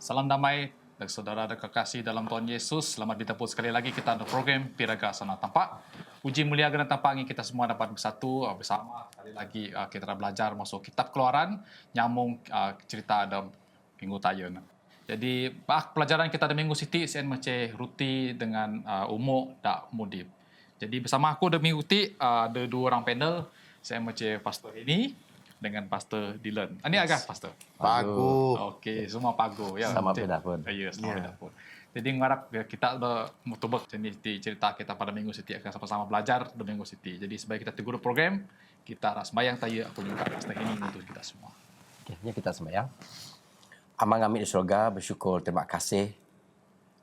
Salam damai dan saudara dan kekasih dalam Tuhan Yesus. Selamat bertemu sekali lagi kita ada program Piraga Sana Tampak. Puji mulia guna tampak kita semua dapat bersatu bersama. Sekali lagi kita dah belajar masuk kitab Keluaran, nyambung cerita dalam minggu tayun. Jadi pelajaran kita di minggu siti sen macam ruti dengan umur dak mudip. Jadi bersama aku di minggu ti ada dua orang panel. Saya macam Pastor ini dengan Pastor Dylan. Ini agak Pastor. Pagu. Okey, semua pagu ya. Sama beda pun. Ya, sama beda pun. Jadi ngarap kita mutubak jenis cerita kita pada minggu siti akan sama-sama belajar di minggu siti. Jadi sebaik kita tegur program, kita sembahyang tanya aku juga Pastor ini untuk kita semua. Okey, kita sembahyang. Amang kami di surga bersyukur terima kasih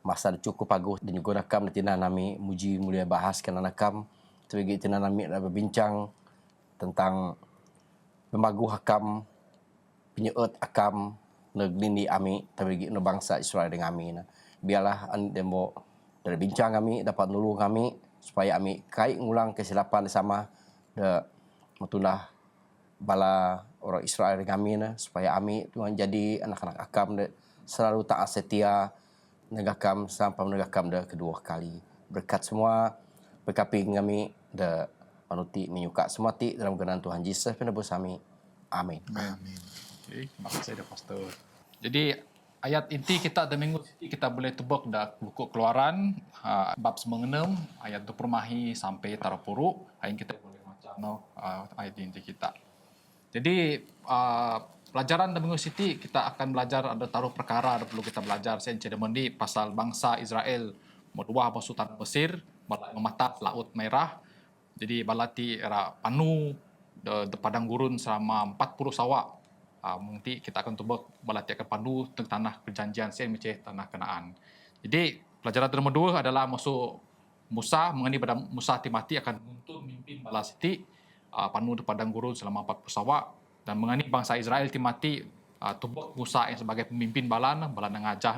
masa cukup pagu dan juga nakam tina nami muji mulia bahas kana nakam tebigi tina nami berbincang tentang pemagu hakam penyeut akam neglindi ami tebigi no bangsa Israel dengan kami. Biarlah demo dari bincang kami dapat nulung kami supaya kami kai ngulang kesilapan sama de metunah bala orang Israel dengan kami supaya kami Tuhan jadi anak-anak akam de selalu taat setia negakam sampai menegakam de kedua kali. Berkat semua berkapi kami de panuti menyuka semua ti dalam genan Tuhan Yesus penebus kami. Amin. Amin. Okay, terima kasih dah Pastor. Jadi ayat inti kita di minggu siti kita boleh tebak dah buku Keluaran bab 96 ayat 20 sampai 30. Ayat kita boleh macam ayat inti kita. Jadi pelajaran di minggu siti kita akan belajar ada taruh perkara ada perlu kita belajar sen cedemendi pasal bangsa Israel medua masuk tanah Mesir mematap Laut Merah. Jadi balati era panu de padang gurun selama 40 sawak. Nanti kita akan tebak balati akan panu tentang tanah perjanjian sen macam tanah Kanaan. Jadi pelajaran nomor 2 adalah masuk Musa mengenai pada Musa timati akan untuk memimpin bala siti panu di padang gurun selama 40 sawak dan mengenai bangsa Israel timati tebak Musa yang sebagai pemimpin balan ngajah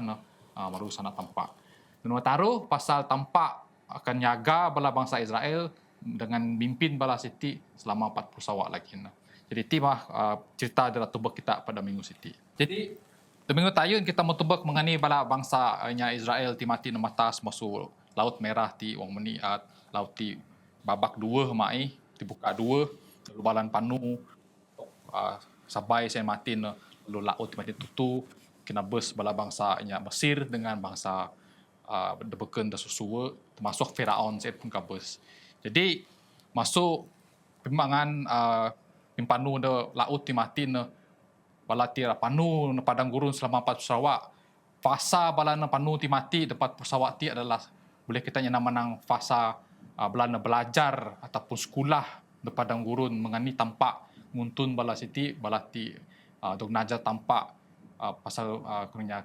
baru sana tampak. Dan taruh pasal tampak akan jaga bala bangsa Israel dengan mimpin bala siti selama 40 sawak lagi. Jadi timah cerita adalah tebak kita pada minggu siti. Jadi di minggu tayun kita mau tebak mengenai bala bangsa Israel timati nematas masuk Laut Merah ti wang meni laut ti babak dua mai dibuka dua lalu balan panu sabai saya mati lalu laut timati tutu kena bus bala bangsa Mesir dengan bangsa debeken da susua termasuk Firaun saya pun kabus. Jadi masuk pembangan pimpanu de laut timati bala tira panu na padang gurun selama 4 sawak. Fasa bala na panu timati dapat pesawat ti adalah boleh kita nyana menang fasa bala belajar ataupun sekolah di padang gurun mengenai tampak nguntun bala siti bala ti dog naja tampak pasal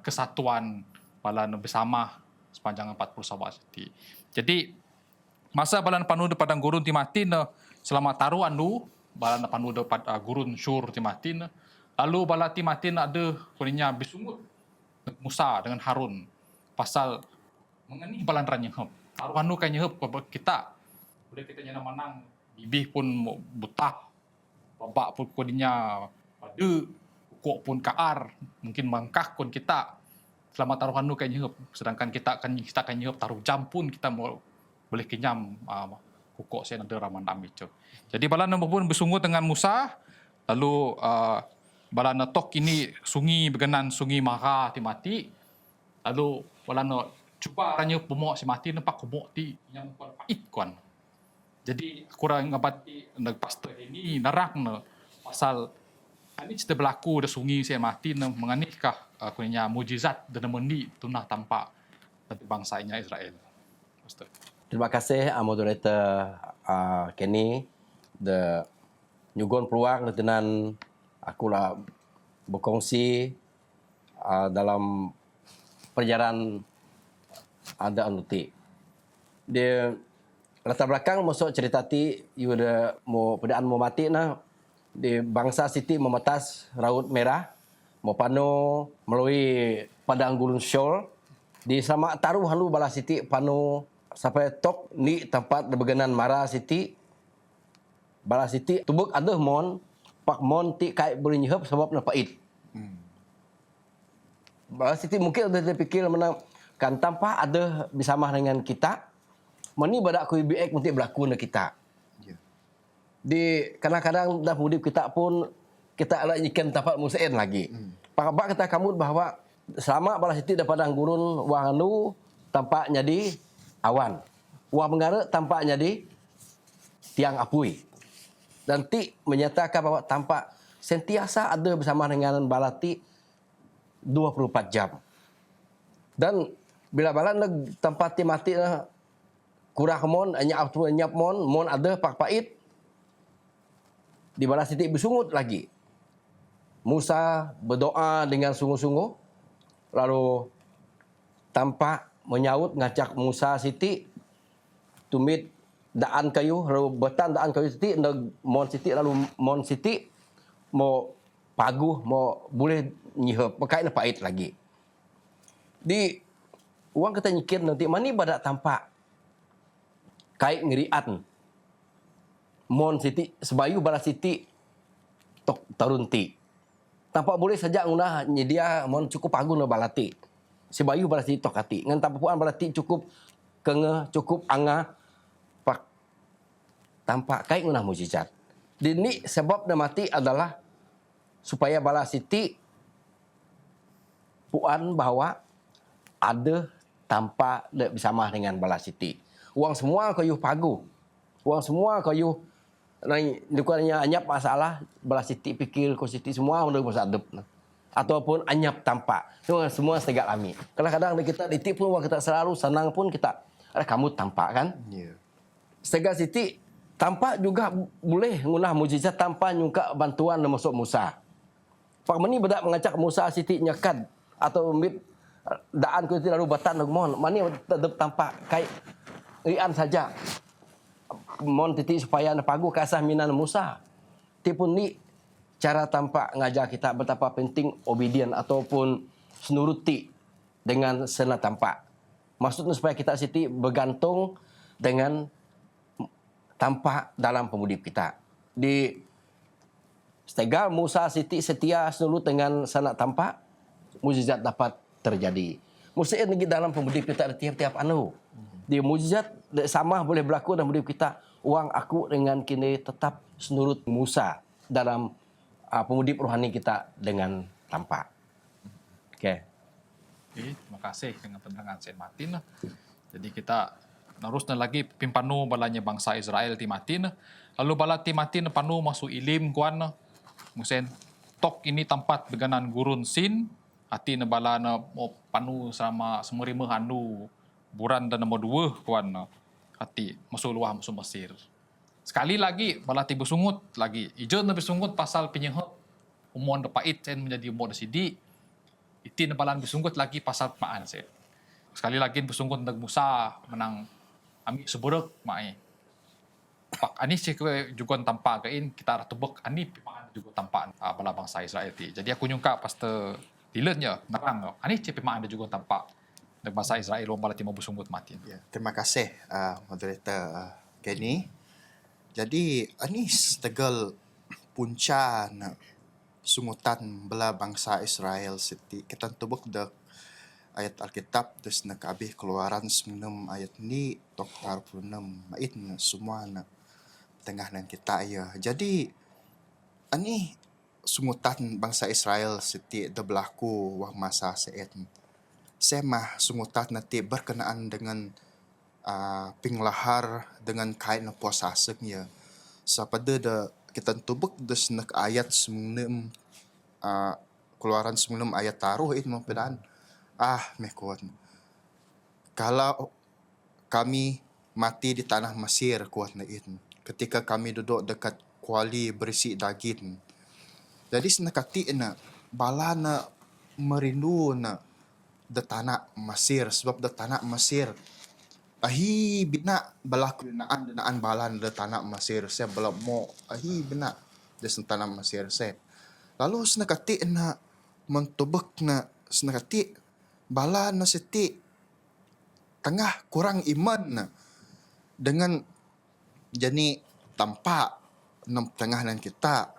kesatuan bala bersama sepanjang 40 sawak siti. Jadi masa balan panu de padang gurun timati selama taruh andu balan panu de gurun syur timati lalu bala timati ada kulinya bisungut Musa dengan Harun pasal mengenai balan ranyehep taruh andu kan nyehep kita boleh kita nyana menang bibih pun butak babak pun kulinya pada kok pun kaar mungkin mangkah pun kita selama taruh andu kan nyehep sedangkan kita akan nyehep taruh jam pun kita mau boleh kenyam kukok saya ada raman amico. Jadi balan pun bersungut dengan Musa lalu balan tok ini sungi berkenan sungi Mara timati lalu balan cuba ranya pemok si mati nampak kumok ti yang pait kuan. Jadi kurang ngabati nag pastor ini narak pasal ini cerita berlaku ada sungi saya mati menganikah kunya mujizat dan mendi tunah tampak dari bangsanya Israel. Pastor. Terima kasih moderator Kenny the nyugon peluang dengan aku lah berkongsi dalam perjalanan ada anuti. Dia latar belakang masuk cerita ti you ada mau pedaan mau mati nah di bangsa siti memetas Laut Merah mau pano melalui padang gurun Syur di sama taruh halu bala siti pano sampai tok ni tempat bergenan Mara siti bala siti tubuk aduh mon pak mon ti kai boleh nyehep sebab na pait. Bala Siti mungkin ada terfikir menang kan tanpa ada bersama dengan kita. Mani badak aku biak mesti berlaku dengan kita. Ya. Di kadang-kadang dah hidup kita pun kita ada ikan tempat musain lagi. Pak kata kamu bahwa selama Bala Siti daripada gurun wahanu tampak jadi awan. Wah menggara tampak jadi tiang apui. Dan Ti menyatakan bahwa tampak sentiasa ada bersama dengan Balati 24 jam. Dan bila balan tempat Ti mati kurang mon anyap mon ada pak pait di Bala Siti bersungut lagi. Musa berdoa dengan sungguh-sungguh lalu tampak menyaut ngacak Musa Siti tumit daan kayu lalu betan daan kayu Siti mon Siti lalu mon Siti mau paguh mau boleh nyihep pakai pait lagi. Di uang kita nyikir nanti mani badak tampak kait ngerian mon Siti sebayu Bala Siti tok tarunti tampak boleh saja ngunah nyedia mon cukup pagu no balati sebayu Bala Siti tok hati ngan tampak puan balati cukup kenge cukup anga pak tampak kait ngunah mujizat. Dini sebab na mati adalah supaya Bala Siti puan bahwa ada tanpa bersama dengan Bala Siti. Uang semua kayu pagu. Uang semua kayu bukannya anyap masalah Bala Siti fikir ko Siti semua udah masa adep. Ataupun anyap tampak. Semua setegak lami. Kadang-kadang kita ditik pun kita selalu senang pun kita ada kamu tampak kan? Ya. Setegak Siti tampak juga boleh ngunah mujizat tanpa nyungka bantuan masuk Musa. Pak meni bedak mengacak Musa Siti nyakad atau mit daan ku lalu batan mon mani tetap tampak kai rian saja mon titik supaya na pagu kasah minan Musa tipun ni cara tampak ngajak kita betapa penting obedient ataupun senuruti dengan sena tampak maksudnya supaya kita Siti bergantung dengan tampak dalam pemudip kita di Setega Musa Siti setia senurut dengan sanak tampak, mujizat dapat terjadi. Mustahil lagi dalam pemudip kita ada tiap-tiap anu. Di mujizat sama boleh berlaku dalam pemudip kita. Uang aku dengan kini tetap senurut Musa dalam pemudip rohani kita dengan tampak. Okey. Okay, terima kasih dengan penerangan Said Martin. Jadi kita narusna lagi pimpanu balanya bangsa Israel ti Martin. Lalu bala ti Martin panu masuk ilim kuan musen tok ini tempat beganan gurun sin hati na bala na mo panu sama semerima handu buran dan nombor 2 kuan hati masuk luar masuk Mesir. Sekali lagi bala ti bersungut lagi. Ijo na bersungut pasal penyehep umon de pait sen menjadi umon de sidi. Iti na balan bersungut lagi pasal paan sen. Sekali lagi bersungut ndag Musa menang ami seburuk mai. Pak ani sih juga tampak kain kita tebak ani pimaan juga tampak bala bangsa Israel ti. Jadi aku nyungka pas dilennya nerang ani sih pimaan juga tampak dari bangsa Israel bala ti mau bersunggut mati. Ya, terima kasih moderator Kenny. Jadi Anis tegal punca na sungutan bela bangsa Israel siti kita tubuk dak ayat Alkitab terus nak abih keluaran 9 ayat ni tok 46 mait na semua na tengah nan kita ya. Jadi ani sungutan bangsa Israel siti dah berlaku wah masa saat semah sungutan nanti berkenaan dengan pinglahar dengan kait na puasa asengnya. Sapada da kita tubuk des nak ayat 9 keluaran 9 ayat taruh itu pedaan. Mekuat. Kalau kami mati di tanah Mesir kuat na itu. Ketika kami duduk dekat kuali berisi daging. Jadi senakati na bala na merindu na da tanah Mesir sebab da tanah Mesir ahi bina balaku naan balan da tanah Mesir saya bala mo ahi bina da tanah Mesir saya. Lalu senakati na mentubek na senakati bala na seti tengah kurang iman na dengan jani tampak nam tengah nan kita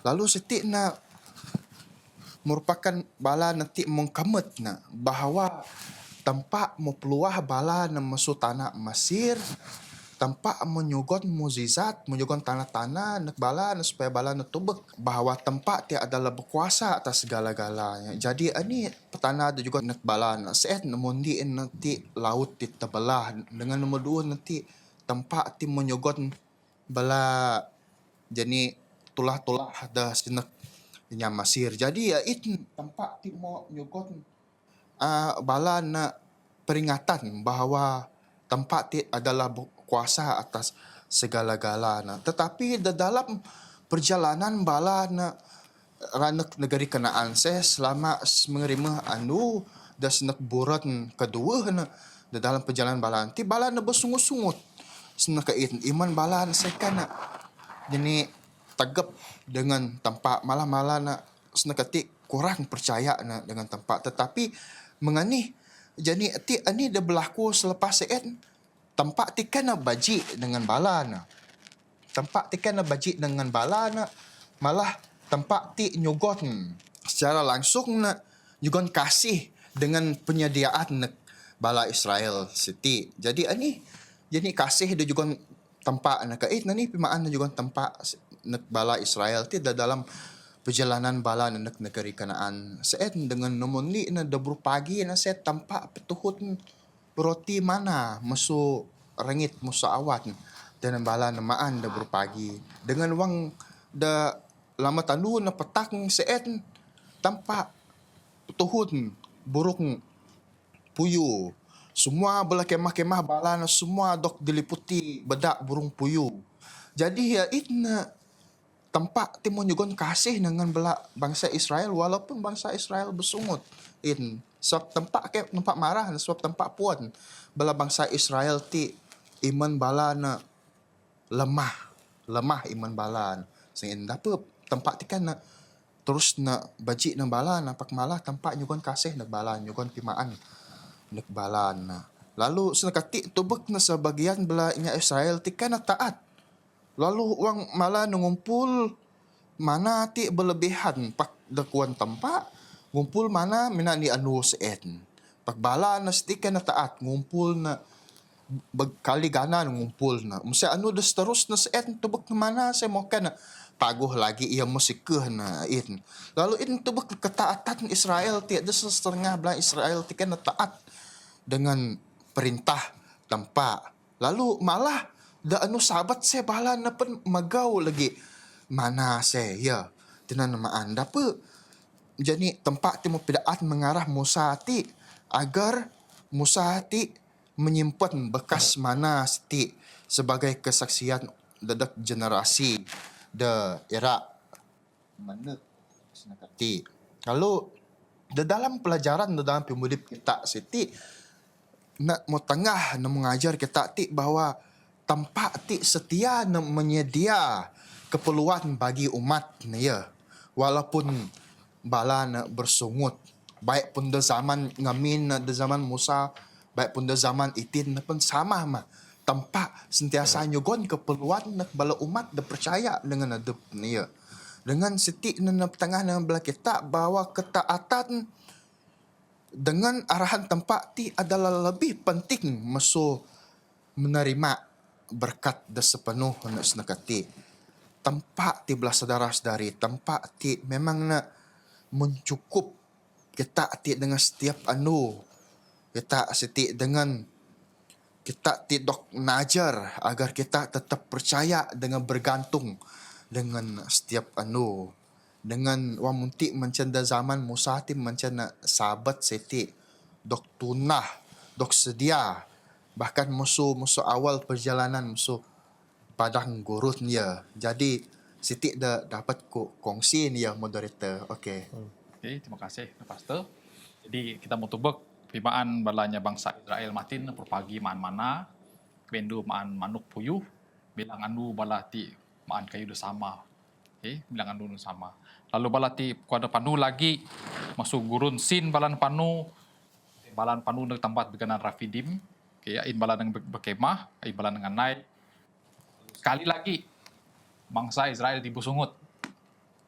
lalu seti na merupakan bala nanti mengkamet na bahawa tempat mau peluah bala na masuk tanah Mesir, tempat menyugon mukjizat, menyugon tanah-tanah nak bala na supaya bala na tubek bahawa tempat dia adalah berkuasa atas segala-galanya. Jadi ini petana ada juga nak bala na seet mundi nanti laut di tebelah dengan nombor dua nanti tempat ti menyugon bala jadi tulah-tulah ada sinak nya Mesir. Jadi itu tempat ti mau nyugon bala na peringatan bahawa tempat ti adalah kuasa atas segala-galanya. Tetapi di dalam perjalanan bala na ranak negeri Kanaan selama menerima anu dan senak buran kedua na di dalam perjalanan bala nanti bala na bersungut-sungut senak iman bala na sekana jadi tegap dengan tempat malah-malah na senak kurang percaya na dengan tempat, tetapi menganih jadi ani dah berlaku selepas seet tempat ti kena baji dengan bala na. Tempat ti kena baji dengan bala na, malah tempat ti nyugon secara langsung na nyugon kasih dengan penyediaan nak bala Israel siti. Jadi ani jadi kasih dia juga tempat nak kait ni pimaan juga tempat nak bala Israel ti dalam perjalanan bala nak negeri Kanaan. Seet dengan nomoni na dabru pagi na set tempat petuhut roti mana masuk rengit musa awat dan bala namaan da berpagi dengan wang da lama tandu na petak seet tampak tuhun burung puyuh semua bala kemah-kemah bala na semua dok diliputi bedak burung puyuh. Jadi ya itna tempat timun nyugon kasih dengan bala bangsa Israel walaupun bangsa Israel bersungut in sebab tempat marah sebab tempat puan bala bangsa Israel ti iman bala na lemah iman bala sehingga apa tempat ti kan na terus na baji na bala na pak malah tempat nyugon kasih na bala nyugon pimaan nak bala na lalu senakati tubek na sebagian bala nya Israel ti kan na taat lalu wang malah ngumpul mana ti berlebihan pak dakuan tempat ngumpul mana mina ni anu seen pak bala na stikan na taat ngumpul na berkali gana ngumpul na mesti anu des terus na seen tubek na mana saya mau kan paguh lagi ia musikeh na in lalu in tubek ketaatan Israel ti ada setengah belah Israel ti kan na taat dengan perintah tempat lalu malah da anu sahabat saya bala na pen magau lagi mana saya ya tinan maan dapat jadi tempat ti mupidaan mengarah Musa ti agar Musa ti menyimpan bekas mana ti sebagai kesaksian dedak generasi de era mana senakati kalau di dalam pelajaran di dalam pemudip kita siti nak mau tengah nak mengajar kita ti bahawa tempat ti setia nak menyedia keperluan bagi umat ni ya walaupun bala nak bersungut baik pun di zaman ngamin di zaman Musa baik pun di zaman Itin pun sama mah tempat sentiasa nyugon keperluan nak bala umat dah percaya dengan adab ni ya dengan siti nak tengah dengan bala kita bahawa ketaatan dengan arahan tempat ti adalah lebih penting masuk menerima berkat dah sepenuh nak senakati tempat ti belah saudara-saudari tempat ti memang nak mencukup kita ti dengan setiap anu kita seti dengan kita ti dok najar agar kita tetap percaya dengan bergantung dengan setiap anu dengan wang munti mencenda zaman Musa ti mencenda sahabat seti dok tunah dok sedia bahkan musuh awal perjalanan musuh padang gurun ya jadi siti dah dapat kongsi ni ya moderator okey. Okey, terima kasih Pastor. Jadi kita mau tubek pimaan balanya bangsa Israel matin perpagi maan mana kendu maan manuk puyuh bilang andu balati maan kayu sama. Okey, bilang andu sama. Lalu balati kuada panu lagi masuk gurun sin balan panu nang tempat beganan Rafidim. Okey, in balan nang berkemah, in balan dengan naik. Sekali lagi bangsa Israel dibusungut.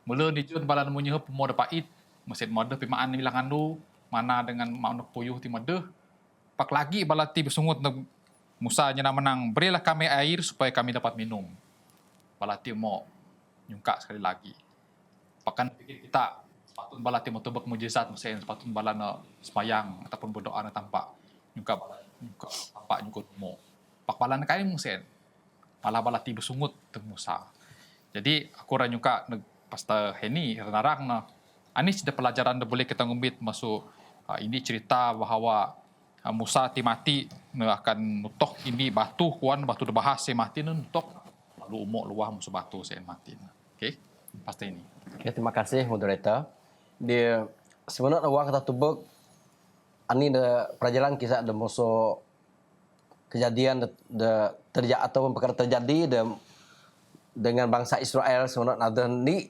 Mula dijun balan munyehup pemoda pait mesin mode pimaan bilang andu mana dengan mau nak puyuh ti mode. Pak lagi balati bersungut na Musa nyana menang, berilah kami air supaya kami dapat minum. Balati mau nyungka sekali lagi. Pakan pikir kita sepatut balati mau tebak mujizat mesin sepatut bala na sembayang ataupun berdoa na tampak nyungka nyungka tampak nyungka mo. Pak bala na kain mesin. Malah balati bersungut tu Musa. Jadi aku orang nyungka pasta heni renarang na ani sudah pelajaran dah boleh kita ngumbit masuk ini cerita bahawa Musa ti mati akan nutok ini batu kuan batu dah bahas se mati nutok lalu umok luah musuh batu se mati. Okey, pasti ini. Okay, terima kasih moderator. Dia sebenarnya orang kata tubek ani de perjalanan kisah de musuh kejadian de terjadi ataupun perkara terjadi dengan bangsa Israel sebenarnya ada ni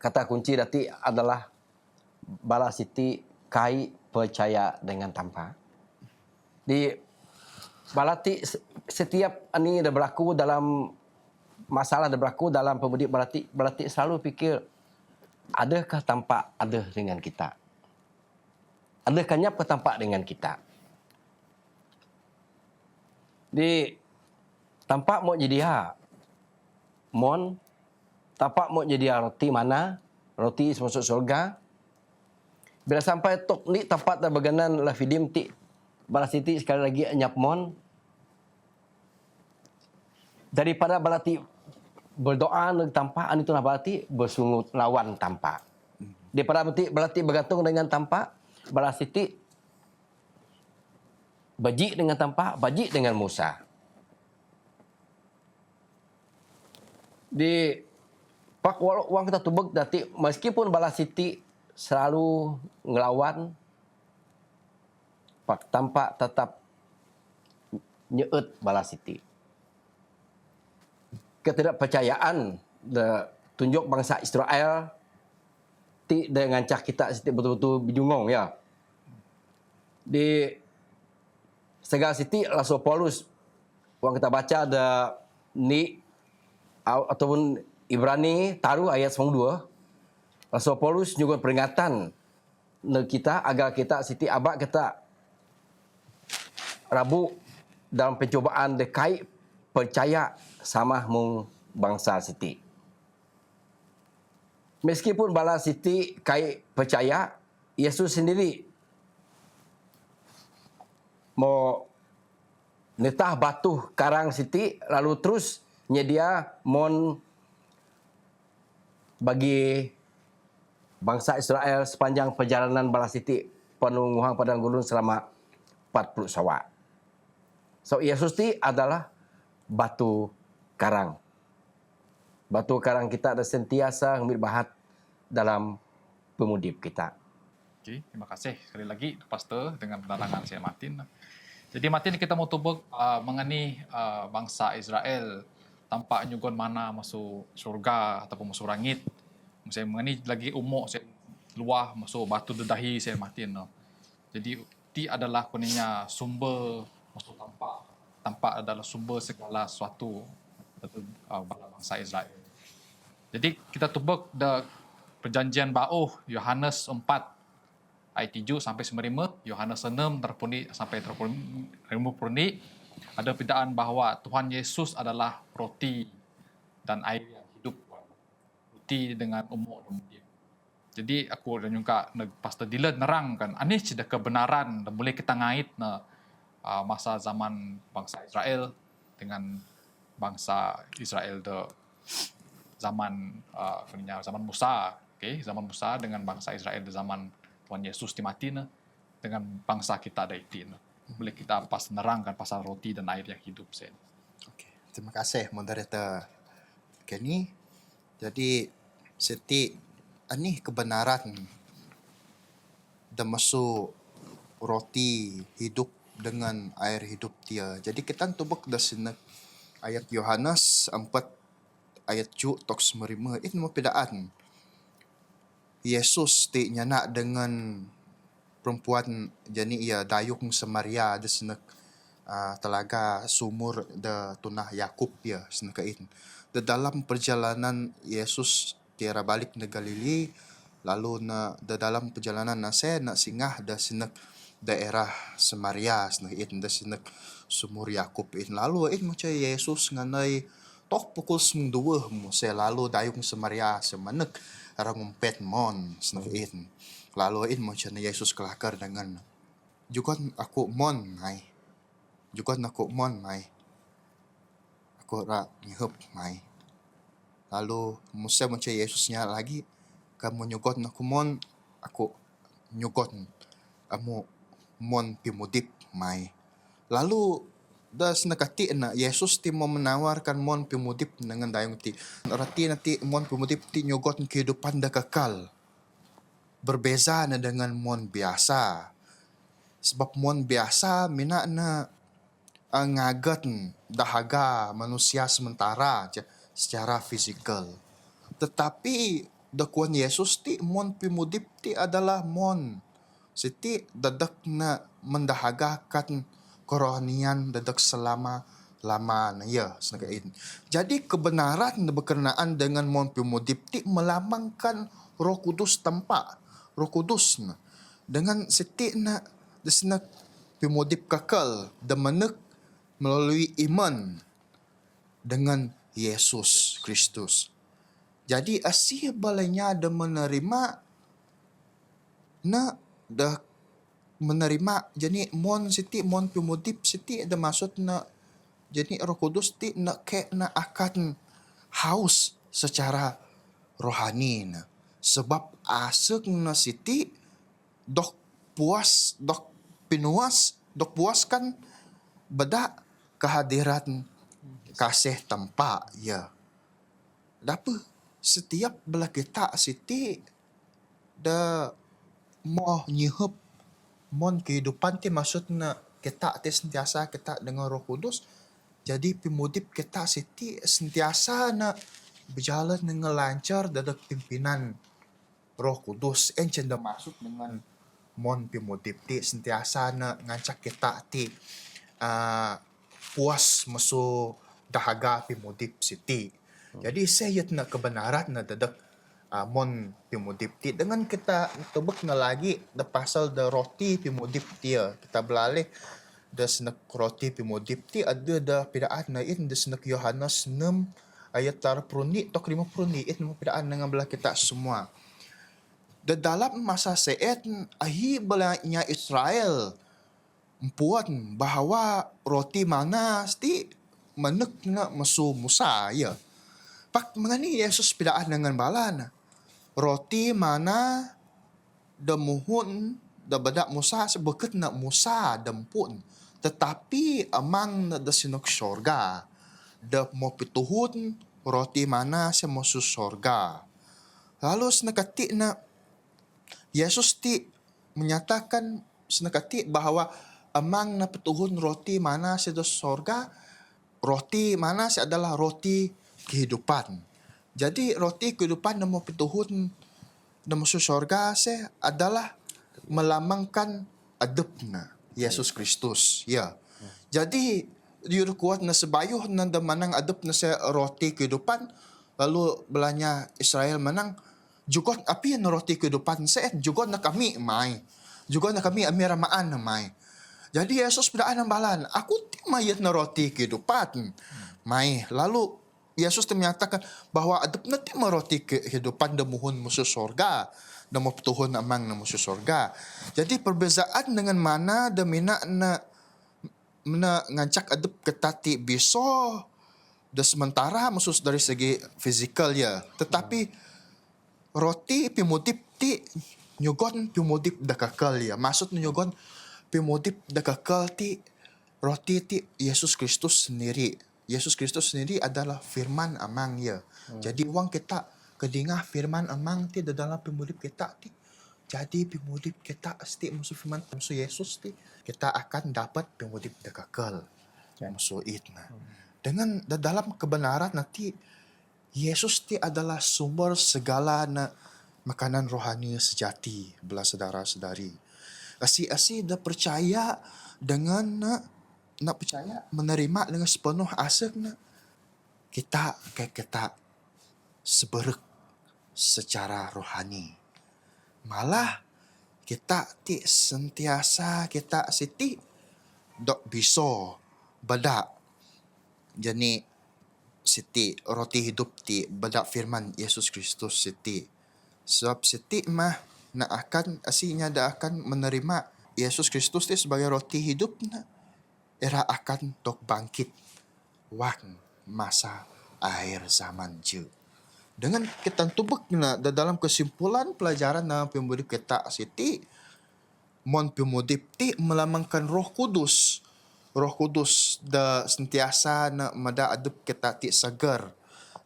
kata kunci dati adalah bala siti kai percaya dengan tanpa. Di balati setiap ini dah berlaku dalam masalah dah berlaku dalam pemudik balati selalu fikir adakah tampak ada dengan kita? Adakah nyap ke tampak dengan kita? Di tampak mau jadi mon tampak mau jadi roti mana? Roti masuk surga. Bila sampai tok ni tempat dah baganan lah fidim ti balas siti sekali lagi nyap mon. Daripada balati berdoa nak tampak ani tu nak balati bersungut lawan tampak. Daripada balati bergantung dengan tampak, balas siti bajik dengan tampak, bajik dengan Musa. Di pak wang kita tubek dati meskipun balas siti selalu ngelawan pak tampak tetap nyeut balas siti. Ketidakpercayaan tunjuk bangsa Israel ti dengan cah kita siti betul-betul bijungong ya. Di segala siti Rasul Paulus wang kita baca ada ni ataupun Ibrani taruh ayat 92 Rasul Paulus juga peringatan kita agar kita siti abak kita rabu dalam pencobaan dekai percaya sama mung bangsa siti. Meskipun bala siti kai percaya, Yesus sendiri mau netah batu karang siti lalu terus nyedia mon bagi bangsa Israel sepanjang perjalanan bala siti penungguhan padang gurun selama 40 sawat. So Yesus ti adalah batu karang. Batu karang kita ada sentiasa ngambil bahat dalam pemudip kita. Okey, terima kasih sekali lagi Pastor dengan penerangan saya Martin. Jadi Martin kita mau tubuk mengenai bangsa Israel tampak nyugon mana masuk surga ataupun masuk langit. Saya mengenai lagi umuk saya luah masuk batu dedahi saya Martin. Jadi ti adalah kuningnya sumber masuk tampak. Tampak adalah sumber segala sesuatu bangsa Israel. Jadi kita tubuk perjanjian bauh Yohanes 4 ayat 7 sampai 95, Yohanes 6 terpuni sampai terpuni ada perbedaan bahawa Tuhan Yesus adalah roti dan air yang hidup. Roti dengan umur dan mulia. Jadi aku dan juga Pastor Dylan nerangkan ini sudah kebenaran dan boleh kita ngait masa zaman bangsa Israel dengan bangsa Israel zaman zaman Musa, zaman Musa dengan bangsa Israel di zaman Tuhan Yesus di mati dengan bangsa kita ada itu. Boleh kita pas nerangkan pasal roti dan air yang hidup sen. Okey, terima kasih moderator Kenny. Jadi seti ini kebenaran dan masuk roti hidup dengan air hidup dia. Jadi kita tubuk dah sini ayat Yohanes 4 ayat 7 tok 95 itu mempedaan. Yesus ti nyana dengan perempuan jani ia dayung Samaria di sini telaga sumur de tunah Yakub ya senekain. Di dalam perjalanan Yesus tiara balik ke Galili Lalu na dalam perjalanan na saya nak singgah da sinak daerah Samaria na it da sinak sumur Yakub in. Lalu it macam Yesus nganai tok pukul 2 mo saya lalu dayung Samaria semanek arang umpet mon na it. Lalu it macam Yesus kelakar dengan juga aku mon mai. Juga aku mon mai. Aku ra nyuhup mai. Lalu Musa macam Yesusnya lagi, kamu nyugot aku mon, aku nyugot kamu mon pimudip mai. Lalu da senekati na Yesus ti mau menawarkan mon pimudip dengan dayung ti. Arti nanti mon pimudip ti nyugot kehidupan da kekal. Berbeza na dengan mon biasa. Sebab mon biasa mina na ngagat dahaga manusia sementara secara fizikal. Tetapi dakuan Yesus ti mon pimudip ti adalah mon. Siti dadak na mendahagakan kerohanian dadak selama lama na ya senagain. Jadi kebenaran berkenaan dengan mon pimudip ti melambangkan Roh Kudus tempat. Roh Kudus na. Dengan siti na desnak pimudip kekal demenek melalui iman dengan Yesus Kristus. Jadi asih balanya ada menerima na dah menerima jadi mon siti mon pimudip siti ada maksud na jadi Roh Kudus ti na ke na akan haus secara rohani na. Sebab asek na siti dok puas dok pinuas dok puaskan beda kehadiran kasih tempat ya. Dapa setiap bela kita siti da mau nyihup mon kehidupan ti maksudna kita ti sentiasa kita dengan Roh Kudus. Jadi pimudip kita siti sentiasa na berjalan dengan lancar dalam pimpinan Roh Kudus. Encen da maksud dengan mon pimudip ti sentiasa na ngancak kita ti puas masuk dahaga pimudip siti. Jadi saya na kebenaran na dadak mon pimudip ti dengan kita tebak na lagi da pasal da roti pimudip ti kita belalih da senek roti pimudip ti ada da pidaan na in da senek Yohanes 6 ayat 30 tok 50 it mo pidaan dengan belah kita semua. Da dalam masa saat ahi belanya Israel puan bahawa roti mana ti menek na masu Musa ya. Pak mengani Yesus pidaan dengan balan. Roti mana demuhun da badak Musa sebeket na Musa dempun. Tetapi amang na da sinok sorga. Da mo pituhun roti mana sa masu sorga. Lalu senekati na Yesus ti menyatakan senekati bahawa amang na petuhun roti mana sa da sorga. Roti mana sa adalah roti kehidupan. Jadi roti kehidupan nama pituhun nama surga se adalah melambangkan adepna Yesus Kristus. Ya. Jadi diur kuat na sebayuh na manang adep na se roti kehidupan lalu belanya Israel menang juga api na roti kehidupan se juga na kami mai. Juga na kami amiramaan na mai. Jadi Yesus berdaan balan, aku mayat na roti kehidupan. Mai, lalu Yesus menyatakan bahawa adep nanti meroti kehidupan demuhun musuh sorga. Demu petuhun amang na musuh sorga. Jadi perbezaan dengan mana demina na ngancak adep ketati biso da sementara musuh dari segi fizikal ya. Tetapi roti pimudip ti nyugon pimudip da kakal ya. Maksud nyugon pimudip da kakal ti roti ti Yesus Kristus sendiri. Yesus Kristus sendiri adalah firman amang ya. Jadi uang kita kedingah firman amang ti dalam pimudip kita ti. Jadi pimudip kita asti musuh firman musuh Yesus ti kita akan dapat pimudip da kakal. Musuh itna. Dengan dalam kebenaran nanti Yesus ti adalah sumber segala na makanan rohani sejati belah saudara-saudari. Asi-asi dah percaya dengan nak percaya menerima dengan sepenuh asa na kita seberek secara rohani. Malah kita ti sentiasa kita siti dok biso badak. Jadi siti roti hidup ti badak firman Yesus Kristus siti. Sebab siti mah na akan asinya da akan menerima Yesus Kristus ti sebagai roti hidup na era akan dok bangkit wak masa akhir zaman je. Dengan kita tubek na dalam kesimpulan pelajaran na pemudip kita siti mon pemudip ti melambangkan Roh Kudus. Roh Kudus da sentiasa na mada adep kita ti segar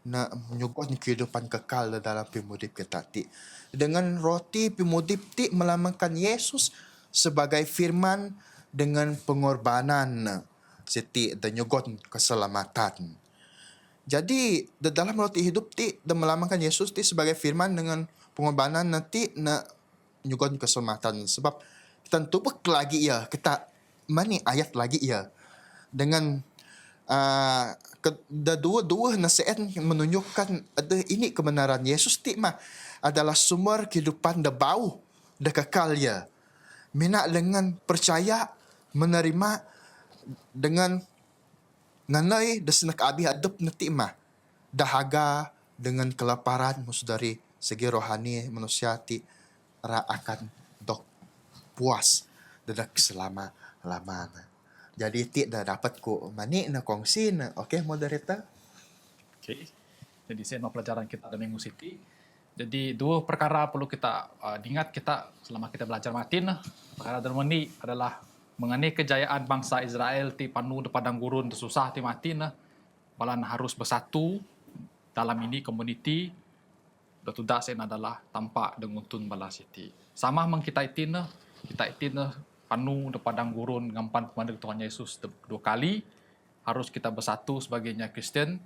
na menyuguhkan kehidupan kekal dalam pemudip kita ti. Dengan roti pemudip ti melambangkan Yesus sebagai firman dengan pengorbanan siti dan nyugon keselamatan. Jadi dalam roti hidup ti dan melambangkan Yesus ti sebagai firman dengan pengorbanan nanti na nyugon keselamatan. Sebab kita tubek lagi ya, kita mani ayat lagi ya. Dengan dua-dua nasihat menunjukkan ada ini kebenaran. Yesus ti mah adalah sumber kehidupan da bau da kekal ya. Mina dengan percaya menerima dengan nganai da senak abi hadap nanti mah dahaga dengan kelaparan dari segi rohani manusia ti ra akan dok puas dadak selama lamana. Jadi ti dah dapat ku mani na kongsi na. Okey moderator. Okey. Jadi sema pelajaran kita ada minggu siti. Jadi dua perkara perlu kita diingat kita selama kita belajar matin. Perkara dermani adalah mengenai kejayaan bangsa Israel ti panu de padang gurun de susah ti matin. Balan harus bersatu dalam ini komuniti. Da tuda sen adalah tampak denguntun bala siti. Sama mang kita itin panu de padang gurun ngampan pemandu Tuhan Yesus dua kali. Harus kita bersatu sebagainya Kristen.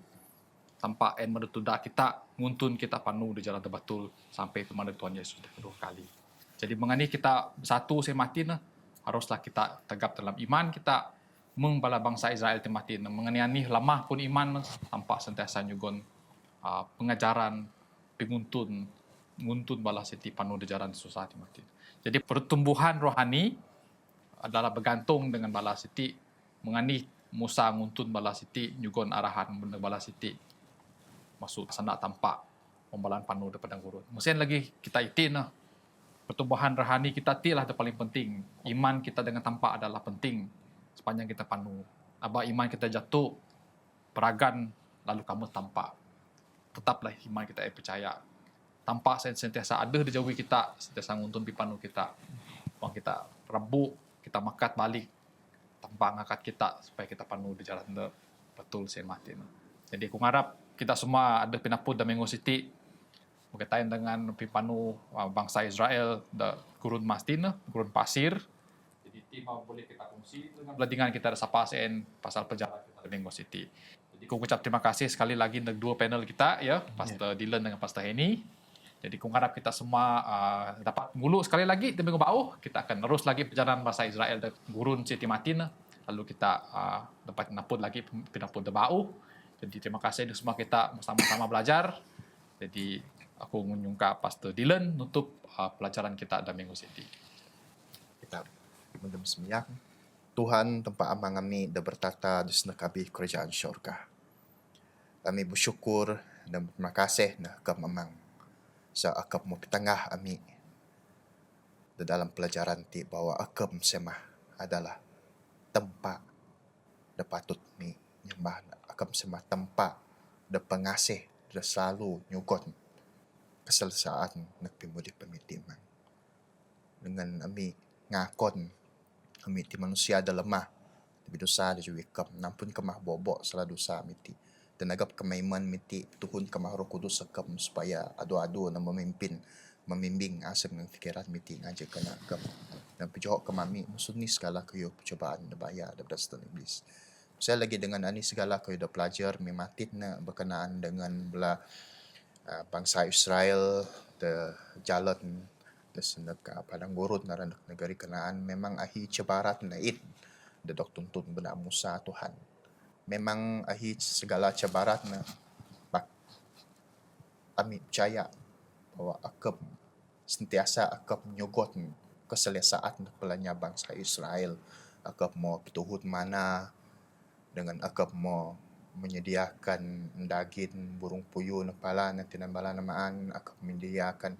Tanpa en menutuda kita nguntun kita panu di jalan terbatul sampai pemandu Tuhan Yesus kedua kali. Jadi mengenai kita bersatu sematin haruslah kita tegap dalam iman kita mengbala bangsa Israel tematin mengenai lemah pun iman tampak sentiasa nyugon pengajaran nguntun bala siti panu di jalan susah tematin. Jadi pertumbuhan rohani adalah bergantung dengan bala siti mengenai Musa nguntun bala siti nyugon arahan benda bala siti masuk sana tampak pembalaan panu di padang gurun. Mesin lagi kita itin pertumbuhan rohani kita ti lah yang paling penting. Iman kita dengan tampak adalah penting sepanjang kita panu. Aba iman kita jatuh peragan lalu kamu tampak. Tetaplah iman kita percaya. Tampak sentiasa ada di jauh kita, sentiasa nguntun pi panu kita. Wang kita rebuk, kita makat balik. Tampak ngakat kita supaya kita panu di jalan betul sen mati. Jadi aku harap kita semua ada pinapud dan minggu siti berkaitan dengan pipanu bangsa Israel da gurun mastin, gurun pasir. Jadi timau boleh kita kongsi dengan beladingan kita ada sapa sen pasal perjalanan kita di minggu siti. Jadi aku ucap terima kasih sekali lagi dengan dua panel kita ya, Pastor Dylan dengan Pastor Henny. Jadi aku harap kita semua dapat ngulu sekali lagi di minggu bawah. Kita akan terus lagi perjalanan bangsa Israel da gurun siti matin. Lalu kita dapat napud lagi pinapud da bawah. Jadi terima kasih semua kita sama-sama belajar. Jadi aku menyungka Pastor Dylan nutup pelajaran kita dalam minggu siti. Kita mendem sembiang. Tuhan tempat amang kami dah bertata di senak abi kerajaan syurga. Kami bersyukur dan berterima kasih na ke mamang sa akap mo pitangah ami di dalam pelajaran ti bahwa akap semah adalah tempat da patut mi nyembah akam semah tempat da pengasih da selalu nyugon keselesaan nak pimudi pemitiman. Dengan ami ngakon ami ti manusia ada lemah, tapi dosa da juga kam nampun kemah bobok salah dosa miti. Dan agap kemaiman miti tuhun kemah Roh Kudus sekam supaya adu-adu na membimbing asam ng fikiran miti ngajak kena kam. Dan pejok kemami musuni segala kayo percobaan da bahaya da berasal iblis. Saya lagi dengan ani segala kau dah pelajar mematit na berkenaan dengan belah bangsa Israel de jalan de senek padang gurun na negeri kenaan memang ahi cabarat na it de dok tuntun benda Musa Tuhan. Memang ahi segala cabarat na ami percaya bahwa akam sentiasa akap menyugot keselesaan pelanya bangsa Israel. Akap mau pituhut mana dengan akap mau menyediakan daging burung puyuh nak bala nanti nan bala namaan akap menyediakan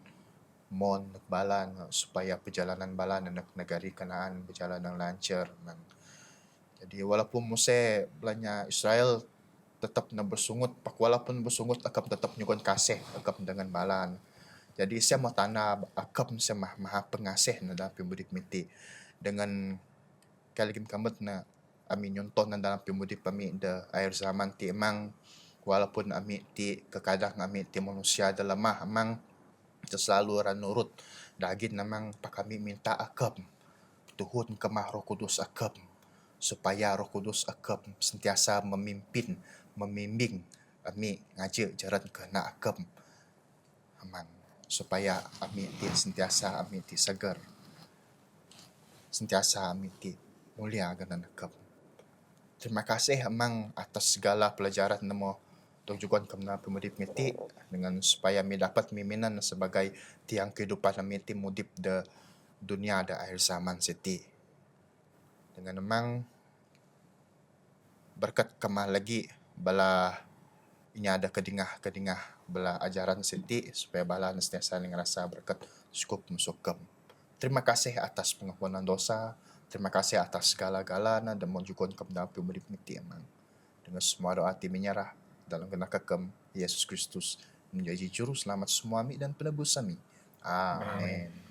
mon nak bala supaya perjalanan bala nak negari Kanaan berjalan dengan lancar. Jadi walaupun Musa belanya Israel tetap nak bersungut, pak walaupun bersungut akap tetap nyugon kasih akap dengan balan. Jadi saya mau tanda akap saya maha pengasih na dalam pimudip miti dengan kaligim kamet na ami nyontoh na dalam pimudip kami da akhir zaman ti emang walaupun ami ti kekadang ami ti manusia da lemah emang selalu ran nurut daging namang pak kami minta akap tuhun kemah Roh Kudus akap supaya Roh Kudus akap sentiasa memimpin membimbing ami ngaji jaran kena akap aman supaya ami ti sentiasa ami ti segar sentiasa ami ti mulia ganan akap. Terima kasih emang atas segala pelajaran namo tujuan kemna pemudip miti dengan supaya mi dapat miminan sebagai tiang kehidupan mi ti mudip de dunia da akhir zaman siti. Dengan emang berkat kemah lagi bala ini ada kedingah bala ajaran siti supaya bala sentiasa ngerasa berkat cukup musukem. Terima kasih atas pengampunan dosa. Terima kasih atas segala-galanya dan menjukun kepada pemudip miti emang. Dengan semua doa hati menyerah dalam kena kekem Yesus Kristus menjadi juru selamat semua kami dan penebus kami. Amin.